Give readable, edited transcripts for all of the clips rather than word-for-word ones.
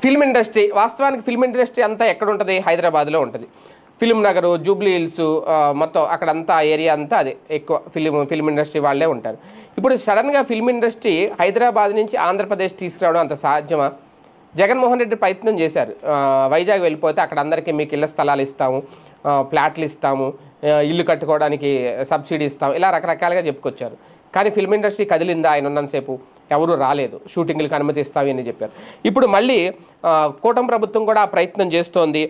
Film industry వాస్తవానికి film industry అంతా ఎక్కడ ఉంటుంది? హైదరాబాద్లో ఉంటుంది. ఫిల్మ్ నగరు, జూబ్లీ హిల్స్, మొత్తం అక్కడంతా ఏరియా అంతా అదే ఎక్కువ ఫిల్మ్ ఇండస్ట్రీ వాళ్ళే ఉంటారు. ఇప్పుడు సడన్గా ఫిల్మ్ ఇండస్ట్రీ హైదరాబాద్ నుంచి ఆంధ్రప్రదేశ్ తీసుకురావడం అంత సాధ్యమా? జగన్మోహన్ రెడ్డి ప్రయత్నం చేశారు. వైజాగ్ వెళ్ళిపోతే అక్కడ అందరికీ మీకు ఇళ్ల స్థలాలు ఇస్తాము, ఫ్లాట్లు ఇస్తాము, ఇల్లు కట్టుకోవడానికి సబ్సిడీ ఇస్తాము, ఇలా రకరకాలుగా చెప్పుకొచ్చారు. కానీ ఫిల్మ్ ఇండస్ట్రీ కదిలిందా? ఆయన ఉన్నంతసేపు ఎవరూ రాలేదు. షూటింగ్లకు అనుమతిస్తామని అని చెప్పారు. ఇప్పుడు మళ్ళీ కూటమి ప్రభుత్వం కూడా ఆ ప్రయత్నం చేస్తోంది.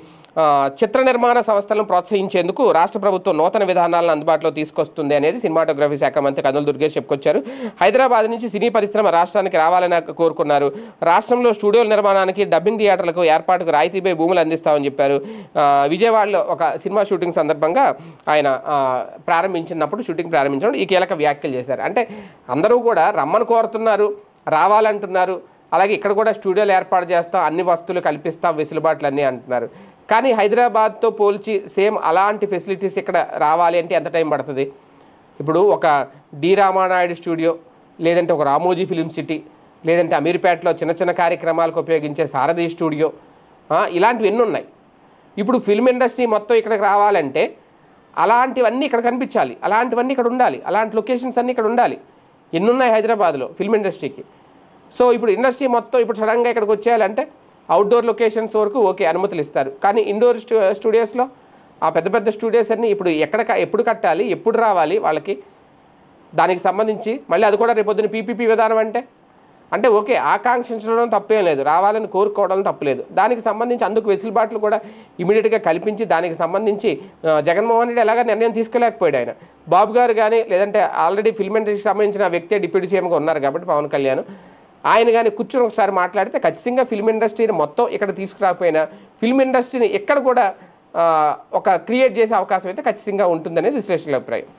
చిత్ర నిర్మాణ సంస్థలను ప్రోత్సహించేందుకు రాష్ట్ర ప్రభుత్వం నూతన విధానాలను అందుబాటులో తీసుకొస్తుంది అనేది సినిమాటోగ్రఫీ శాఖ మంత్రి కందుల దుర్గేష్ చెప్పుకొచ్చారు. హైదరాబాద్ నుంచి సినీ పరిశ్రమ రాష్ట్రానికి రావాలని కోరుకున్నారు. రాష్ట్రంలో స్టూడియోల నిర్మాణానికి, డబ్బింగ్ థియేటర్లకు ఏర్పాటుకు రాయితీపై భూములు అందిస్తామని చెప్పారు. విజయవాడలో ఒక సినిమా షూటింగ్ సందర్భంగా ఆయన షూటింగ్ ప్రారంభించినప్పుడు ఈ కీలక వ్యాఖ్యలు చేశారు. అంటే అందరూ కూడా రమ్మని కోరుతున్నారు, రావాలంటున్నారు, అలాగే ఇక్కడ కూడా స్టూడియోలు ఏర్పాటు చేస్తాం, అన్ని వస్తువులు కల్పిస్తాం, వెసులుబాట్లు అన్నీ అంటున్నారు. కానీ హైదరాబాద్తో పోల్చి సేమ్ అలాంటి ఫెసిలిటీస్ ఇక్కడ రావాలి అంటే ఎంత టైం పడుతుంది? ఇప్పుడు ఒక డి రామానాయుడు స్టూడియో, లేదంటే ఒక రామోజీ ఫిలిం సిటీ, లేదంటే అమీర్పేటలో చిన్న చిన్న కార్యక్రమాలకు ఉపయోగించే సారథి స్టూడియో, ఇలాంటివి ఎన్ని ఉన్నాయి. ఇప్పుడు ఫిల్మ్ ఇండస్ట్రీ మొత్తం ఇక్కడికి రావాలంటే అలాంటివన్నీ ఇక్కడ కనిపించాలి, అలాంటివన్నీ ఇక్కడ ఉండాలి, అలాంటి లొకేషన్స్ అన్నీ ఇక్కడ ఉండాలి. ఎన్ని ఉన్నాయి హైదరాబాద్లో ఫిల్మ్ ఇండస్ట్రీకి? సో ఇప్పుడు ఇండస్ట్రీ మొత్తం ఇప్పుడు సడన్గా ఇక్కడికి వచ్చేయాలంటే అవుట్డోర్ లొకేషన్స్ వరకు ఓకే అనుమతులు ఇస్తారు. కానీ ఇండోర్ స్టూడియోస్లో ఆ పెద్ద పెద్ద స్టూడియోస్ అన్నీ ఇప్పుడు ఎప్పుడు కట్టాలి, ఎప్పుడు రావాలి వాళ్ళకి, దానికి సంబంధించి మళ్ళీ అది కూడా రేపొద్దున పీపీపీ విధానం అంటే ఓకే ఆకాంక్షించడం తప్పేం లేదు, రావాలని కోరుకోవడం తప్పులేదు. దానికి సంబంధించి అందుకు వెసులుబాట్లు కూడా ఇమీడియట్గా కల్పించి దానికి సంబంధించి జగన్మోహన్ రెడ్డి ఎలాగ నిర్ణయం తీసుకోలేకపోయాడు. ఆయన బాబు గారు కానీ లేదంటే ఆల్రెడీ ఫిల్మ్ ఇండస్ట్రీకి సంబంధించిన వ్యక్తే డిప్యూటీ సీఎంగా ఉన్నారు కాబట్టి పవన్ కళ్యాణ్, ఆయన కానీ కూర్చొని ఒకసారి మాట్లాడితే ఖచ్చితంగా ఫిల్మ్ ఇండస్ట్రీని మొత్తం ఇక్కడ తీసుకురాకపోయినా ఫిల్మ్ ఇండస్ట్రీని ఎక్కడ కూడా ఒక క్రియేట్ చేసే అవకాశం అయితే ఖచ్చితంగా ఉంటుందనేది విశ్లేషకుల అభిప్రాయం.